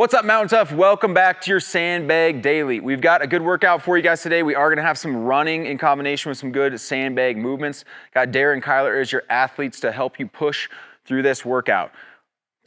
What's up, Mountain Tough? Welcome back to your Sandbag Daily. We've got a good workout for you guys today. We are going to have some running in combination with some good sandbag movements. Got Darren and Kyler as your athletes to help you push through this workout.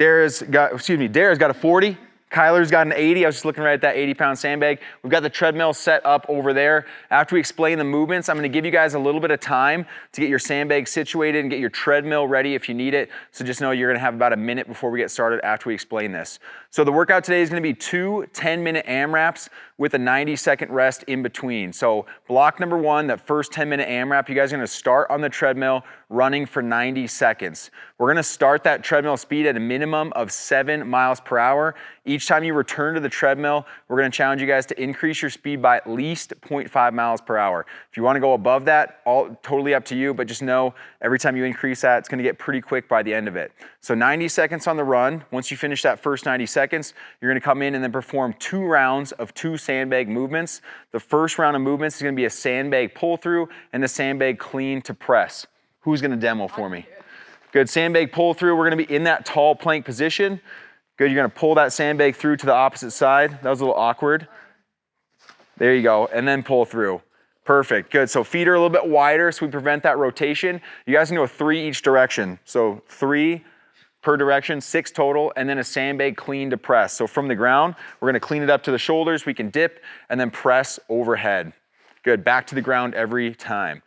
Darren's got a 40. Kyler's got an 80. I was just looking right at that 80-pound sandbag. We've got the treadmill set up over there. After we explain the movements, I'm going to give you guys a little bit of time to get your sandbag situated and get your treadmill ready if you need it. So just know you're going to have about a minute before we get started after we explain this. So the workout today is going to be 2 10-minute AMRAPs with a 90-second rest in between. So block number 1, that first 10-minute AMRAP, you guys are going to start on the treadmill running for 90 seconds. We're going to start that treadmill speed at a minimum of 7 miles per hour. Each time you return to the treadmill, we're going to challenge you guys to increase your speed by at least 0.5 miles per hour. If you want to go above that, totally up to you, but just know every time you increase that, it's going to get pretty quick by the end of it. So 90 seconds on the run. Once you finish that first 90 seconds, you're going to come in and then perform 2 rounds of 2 sandbag movements. The first round of movements is going to be a sandbag pull through and a sandbag clean to press. Who's going to demo for me? Good. Sandbag pull through. We're going to be in that tall plank position. Good. You're going to pull that sandbag through to the opposite side. That was a little awkward. There you go. And then pull through. Perfect. Good. So feet are a little bit wider so we prevent that rotation. You guys can go 3 each direction. So 3 per direction, 6 total, and then a sandbag clean to press. So from the ground, we're going to clean it up to the shoulders. We can dip and then press overhead. Good. Back to the ground every time.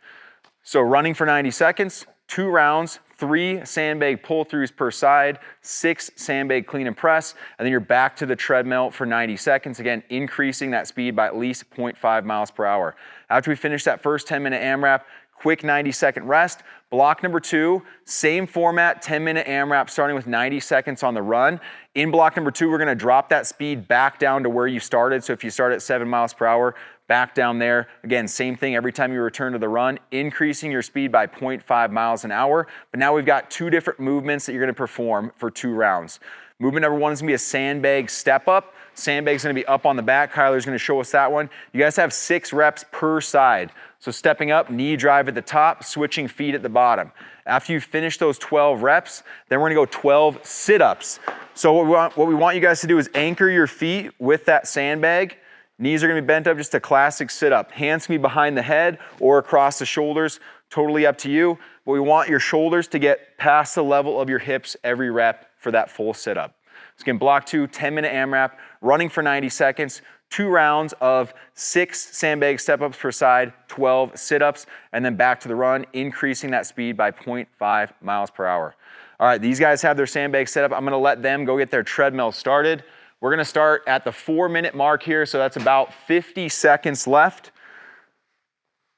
So running for 90 seconds, 2 rounds, 3 sandbag pull-throughs per side, 6 sandbag clean and press, and then you're back to the treadmill for 90 seconds, again, increasing that speed by at least 0.5 miles per hour. After we finish that first 10-minute AMRAP, quick 90-second rest. Block number 2, same format, 10-minute AMRAP starting with 90 seconds on the run. In block number 2, we're going to drop that speed back down to where you started. So if you start at 7 miles per hour, back down there. Again, same thing every time you return to the run, increasing your speed by 0.5 miles an hour. But now we've got 2 different movements that you're going to perform for 2 rounds. Movement number 1 is going to be a sandbag step up. Sandbag's going to be up on the back. Kyler's going to show us that one. You guys have 6 reps per side. So stepping up, knee drive at the top, switching feet at the bottom. After you finish those 12 reps, then we're going to go 12 sit-ups. So what we want you guys to do is anchor your feet with that sandbag. Knees are going to be bent up, just a classic sit-up. Hands can be behind the head or across the shoulders, totally up to you. But we want your shoulders to get past the level of your hips every rep for that full sit-up. So again, block 2, 10-minute AMRAP, running for 90 seconds, 2 rounds of 6 sandbag step-ups per side, 12 sit-ups, and then back to the run, increasing that speed by 0.5 miles per hour. All right, these guys have their sandbag set up. I'm going to let them go get their treadmill started. We're going to start at the 4-minute mark here, so that's about 50 seconds left.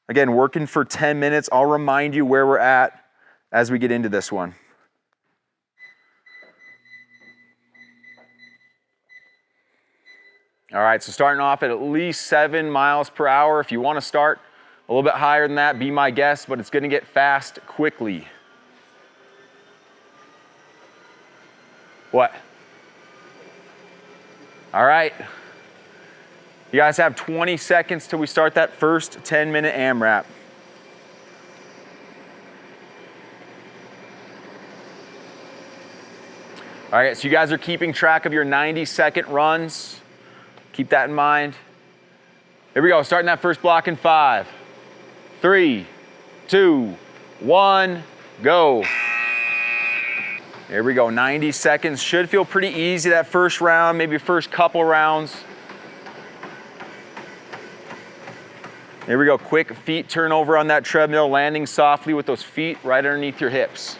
Again, working for 10 minutes. I'll remind you where we're at as we get into this one. All right, so starting off at least 7 miles per hour. If you want to start a little bit higher than that, be my guest, but it's going to get fast quickly. What? All right. You guys have 20 seconds till we start that first 10-minute AMRAP. All right, so you guys are keeping track of your 90-second runs. Keep that in mind. Here we go, starting that first block in 5, 3, 2, 1, go. Here we go, 90 seconds. Should feel pretty easy that first round, maybe first couple rounds. Here we go, quick feet turnover on that treadmill, landing softly with those feet right underneath your hips.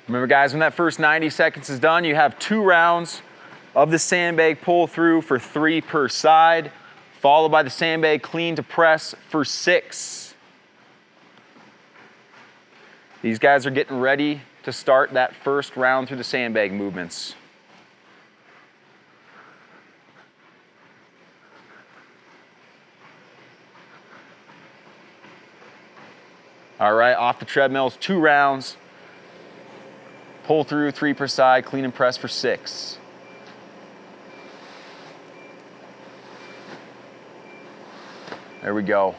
Remember guys, when that first 90 seconds is done, you have 2 rounds of the sandbag pull through for 3 per side, followed by the sandbag clean to press for 6. These guys are getting ready to start that first round through the sandbag movements. All right, off the treadmills, 2 rounds. Pull through 3 per side, clean and press for 6. There we go.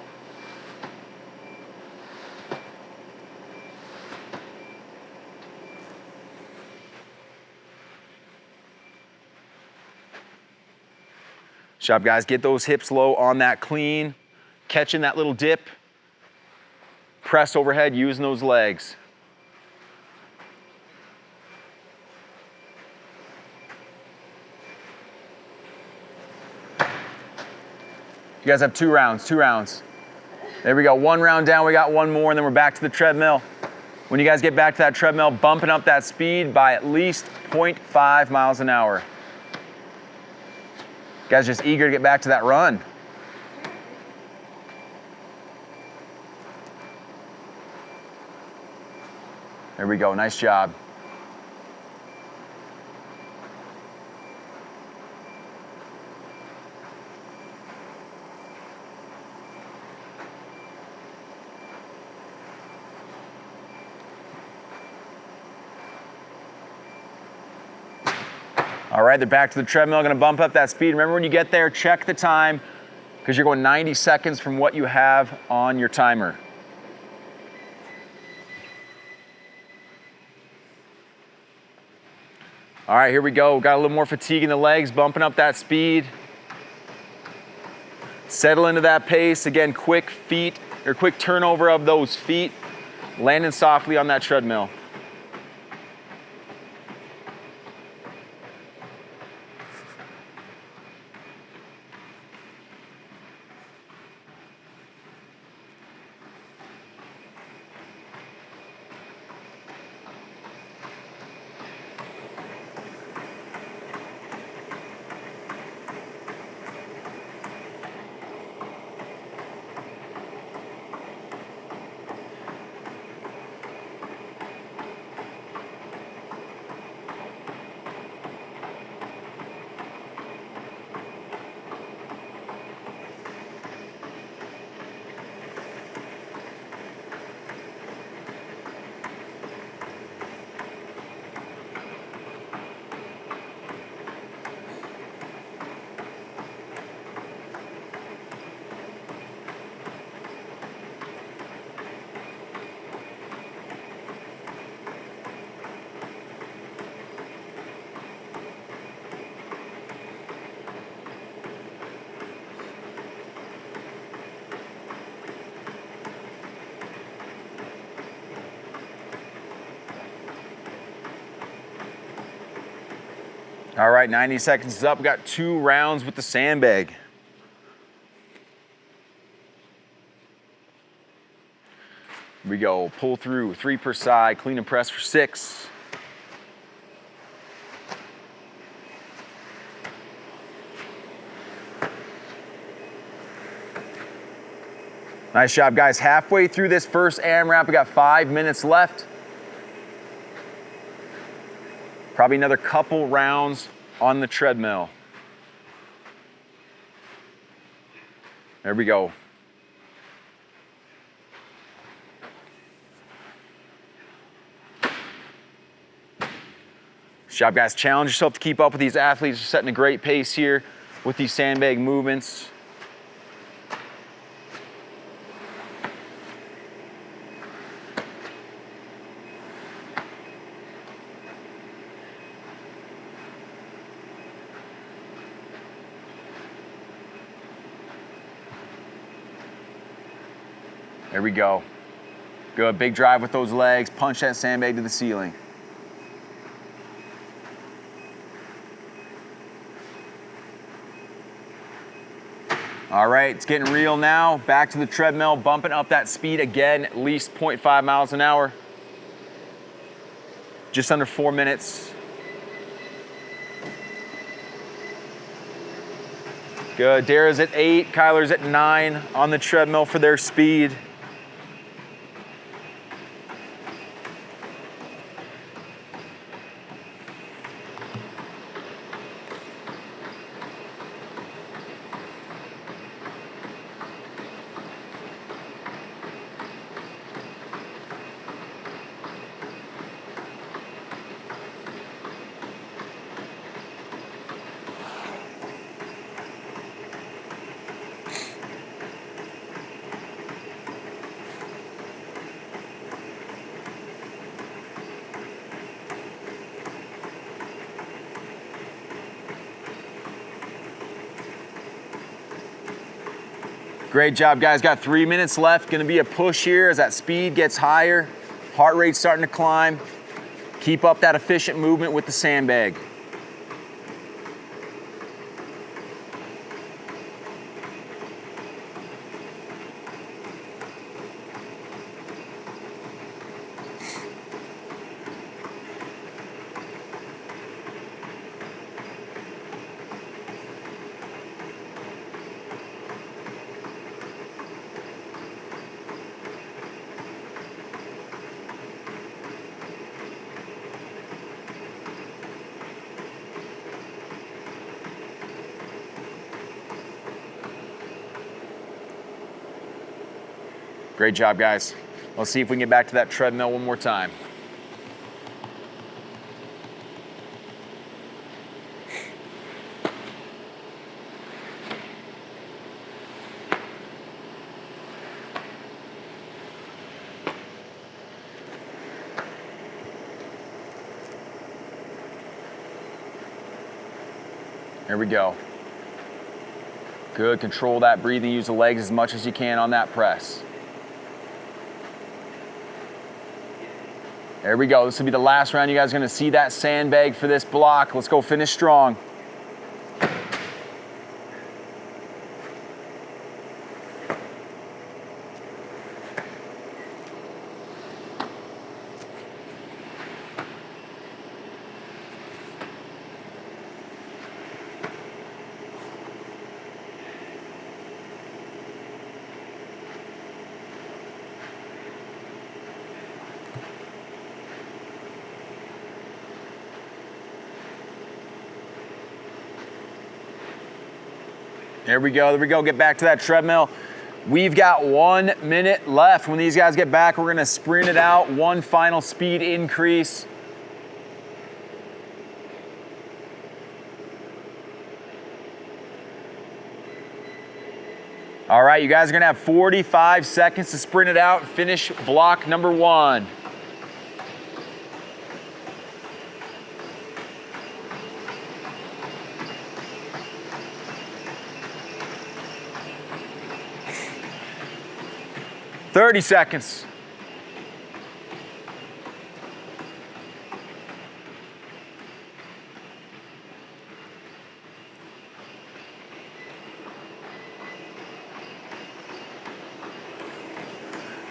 Good job, guys. Get those hips low on that clean, catching that little dip. Press overhead using those legs. You guys have 2 rounds, 2 rounds. There we go, 1 round down, we got 1 more, and then we're back to the treadmill. When you guys get back to that treadmill, bumping up that speed by at least 0.5 miles an hour. You guys just eager to get back to that run. There we go, nice job. All right, they're back to the treadmill, gonna bump up that speed. Remember when you get there, check the time, because you're going 90 seconds from what you have on your timer. All right, here we go. Got a little more fatigue in the legs, bumping up that speed. Settle into that pace. Again, quick feet, or quick turnover of those feet, landing softly on that treadmill. All right, 90 seconds is up. We got 2 rounds with the sandbag. Here we go, pull through, 3 per side, clean and press for 6. Nice job, guys. Halfway through this first AMRAP, we got 5 minutes left. Probably another couple rounds on the treadmill. There we go. Good job, guys. Challenge yourself to keep up with these athletes. You're setting a great pace here with these sandbag movements. There we go. Good, big drive with those legs. Punch that sandbag to the ceiling. All right, it's getting real now. Back to the treadmill, bumping up that speed again, at least 0.5 miles an hour. Just under 4 minutes. Good. Dara's at 8, Kyler's at 9 on the treadmill for their speed. Great job, guys. Got 3 minutes left. Gonna be a push here as that speed gets higher. Heart rate's starting to climb. Keep up that efficient movement with the sandbag. Great job, guys. Let's see if we can get back to that treadmill one more time. Here we go. Good, control that breathing, use the legs as much as you can on that press. There we go, this will be the last round. You guys are gonna see that sandbag for this block. Let's go finish strong. There we go, get back to that treadmill. We've got 1 minute left. When these guys get back, we're gonna sprint it out, one final speed increase. All right, you guys are gonna have 45 seconds to sprint it out, finish block number 1. Thirty seconds.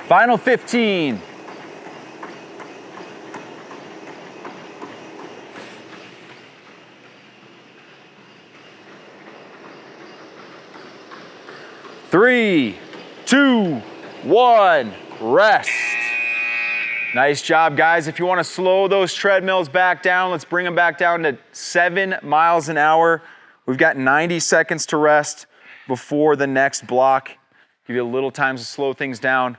Final 15. Three, 2, 1, rest. Nice job, guys. If you want to slow those treadmills back down, let's bring them back down to 7 miles an hour. We've got 90 seconds to rest before the next block. Give you a little time to slow things down.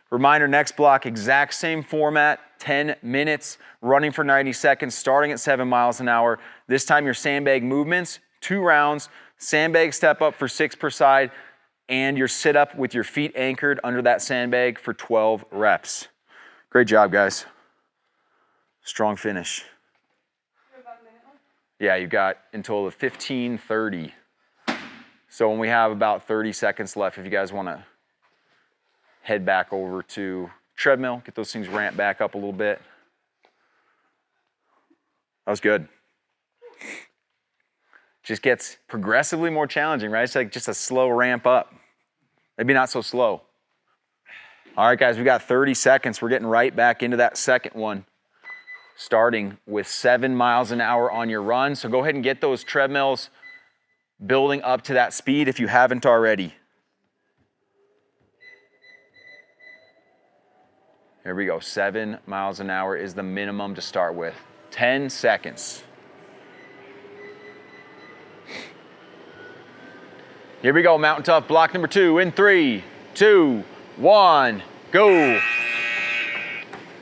Reminder, next block, exact same format, 10 minutes, running for 90 seconds, starting at 7 miles an hour. This time your sandbag movements, 2 rounds, sandbag step up for 6 per side, and your sit up with your feet anchored under that sandbag for 12 reps. Great job, guys. Strong finish. Yeah, you got until 15:30. So when we have about 30 seconds left, if you guys want to head back over to treadmill, get those things ramped back up a little bit. That was good. Just gets progressively more challenging, right? It's like just a slow ramp up. Maybe not so slow. All right, guys, we got 30 seconds. We're getting right back into that second one. starting with 7 miles an hour on your run. So go ahead and get those treadmills building up to that speed if you haven't already. Here we go, 7 miles an hour is the minimum to start with. 10 seconds. Here we go, Mountain Tough, block number 2 in 3, 2, 1, go.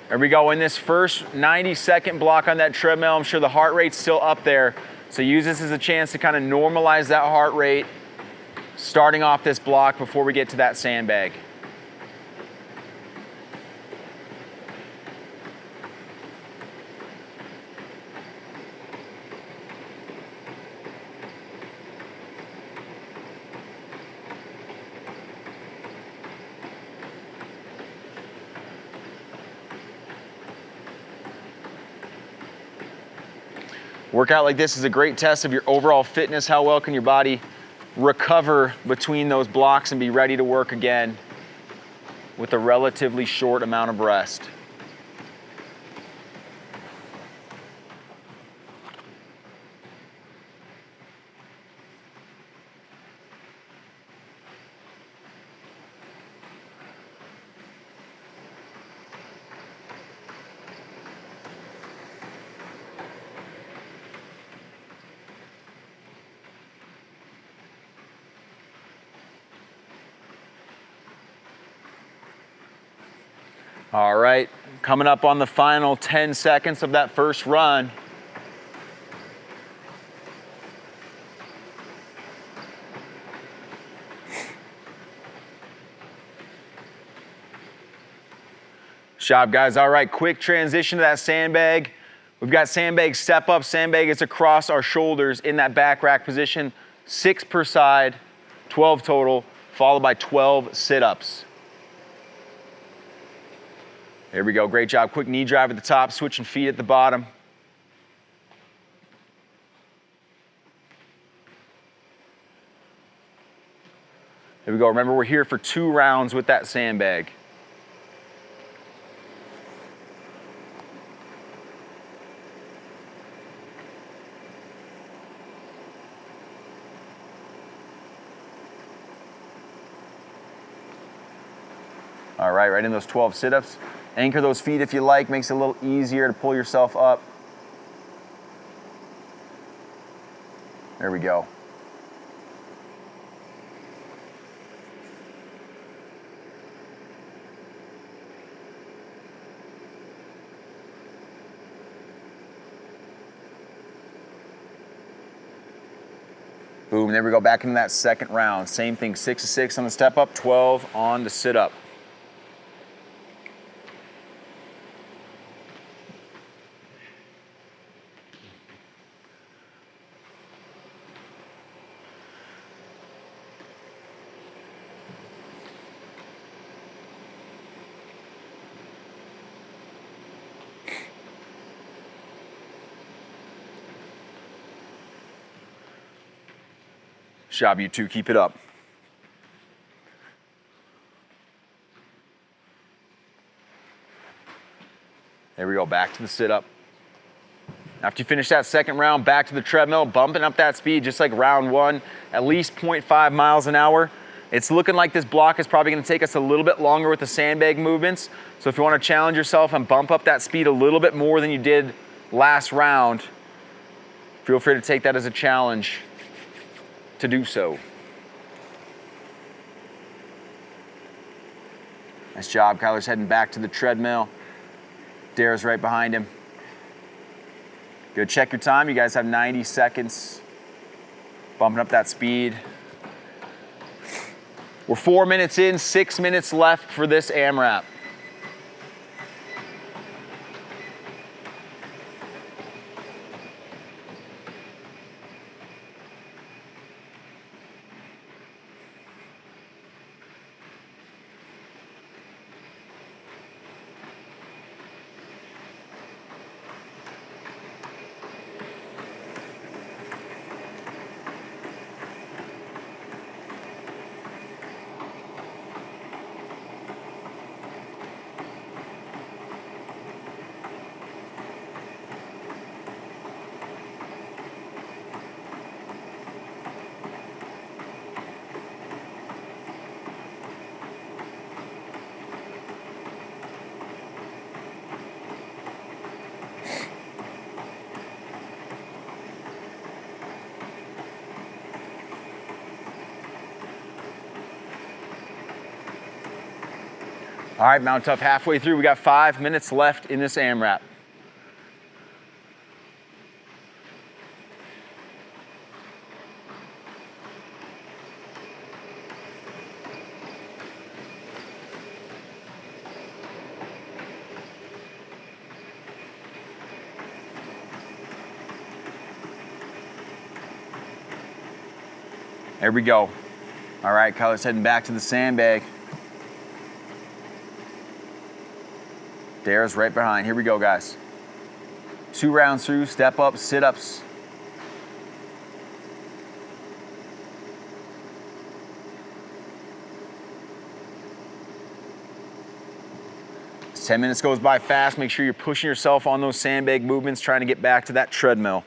There we go, in this first 90-second block on that treadmill, I'm sure the heart rate's still up there. So use this as a chance to kind of normalize that heart rate starting off this block before we get to that sandbag. Workout like this is a great test of your overall fitness. How well can your body recover between those blocks and be ready to work again with a relatively short amount of rest. All right, coming up on the final 10 seconds of that first run. Job, guys. All right, quick transition to that sandbag. We've got sandbag step up. Sandbag is across our shoulders in that back rack position. 6 per side, 12 total, followed by 12 sit-ups. There we go, great job. Quick knee drive at the top, switching feet at the bottom. There we go, remember we're here for 2 rounds with that sandbag. All right, right in those 12 sit-ups. Anchor those feet if you like, makes it a little easier to pull yourself up. There we go. Boom, there we go, back into that second round. Same thing, 6 to 6 on the step up, 12 on the sit up. Job, you two, keep it up. There we go, back to the sit-up. After you finish that second round, back to the treadmill, bumping up that speed just like round 1, at least 0.5 miles an hour. It's looking like this block is probably gonna take us a little bit longer with the sandbag movements. So if you wanna challenge yourself and bump up that speed a little bit more than you did last round, feel free to take that as a challenge to do so. Nice job. Kyler's heading back to the treadmill. Dara's right behind him. Good, check your time. You guys have 90 seconds. Bumping up that speed. We're 4 minutes in, 6 minutes left for this AMRAP. All right, Mountain Tough halfway through. We got 5 minutes left in this AMRAP. There we go. All right, Kyler's heading back to the sandbag. Dara's right behind. Here we go, guys. 2 rounds through, step ups, sit-ups. As 10 minutes goes by fast, make sure you're pushing yourself on those sandbag movements, trying to get back to that treadmill.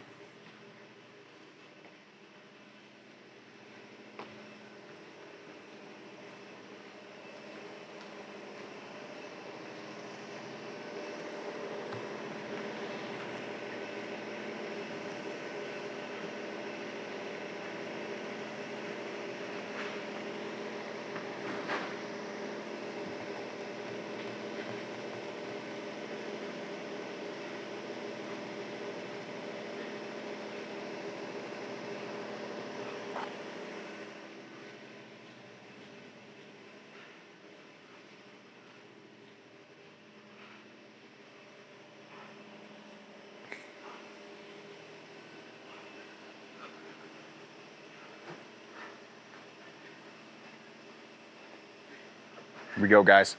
Here we go, guys.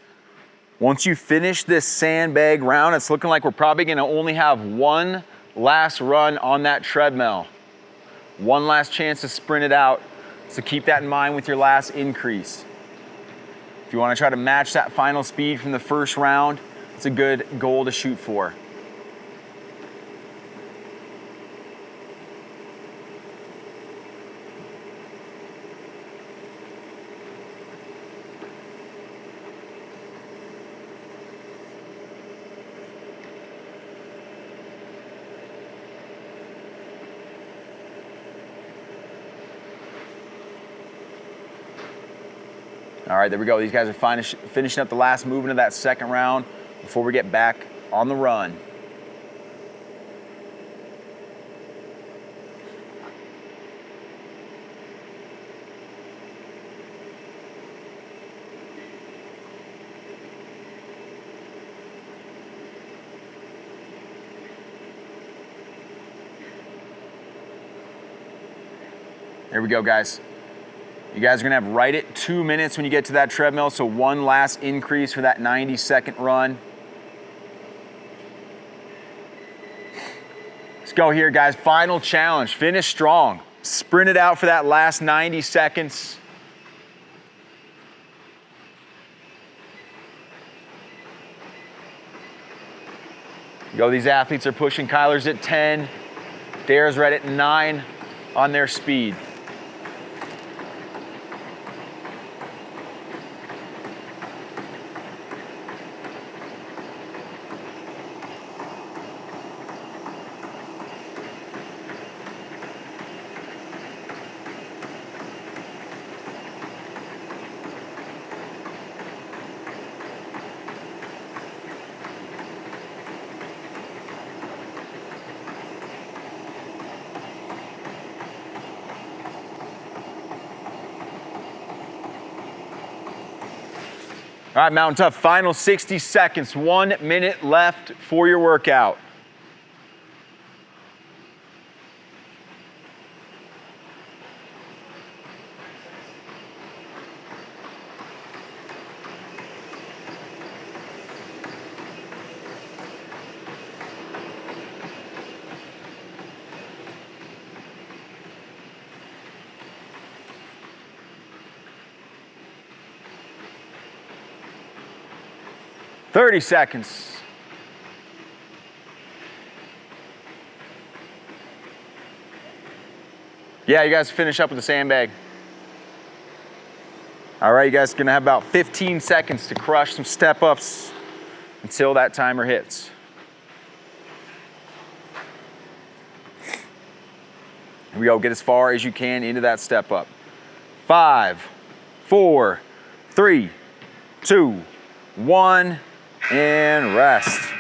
Once you finish this sandbag round, it's looking like we're probably gonna only have one last run on that treadmill. One last chance to sprint it out. So keep that in mind with your last increase. If you wanna try to match that final speed from the first round, it's a good goal to shoot for. All right, there we go. These guys are finishing up the last movement of that second round before we get back on the run. There we go, guys. You guys are gonna have right at 2 minutes when you get to that treadmill, so one last increase for that 90-second run. Let's go here, guys. Final challenge. Finish strong. Sprint it out for that last 90 seconds. Go, these athletes are pushing. Kyler's at 10. Dara's right at 9 on their speed. All right, Mountain Tough, final 60 seconds, 1 minute left for your workout. Thirty seconds. Yeah, you guys finish up with the sandbag. All right, you guys are gonna have about 15 seconds to crush some step ups until that timer hits. Here we go, get as far as you can into that step up. 5, 4, 3, 2, 1, and rest.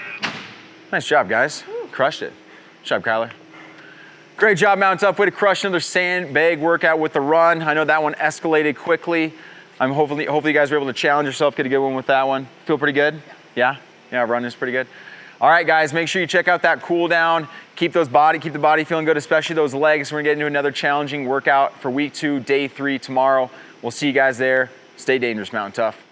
Nice job, guys. Crushed it. Good job, Kyler. Great job, Mountain Tough. Way to crush another sandbag workout with the run. I know that one escalated quickly. Hopefully you guys were able to challenge yourself, get a good one with that one. Feel pretty good? Yeah? Yeah, running is pretty good. All right, guys, make sure you check out that cool down. Keep the body feeling good, especially those legs. We're gonna get into another challenging workout for week 2, day 3 tomorrow. We'll see you guys there. Stay dangerous, Mountain Tough.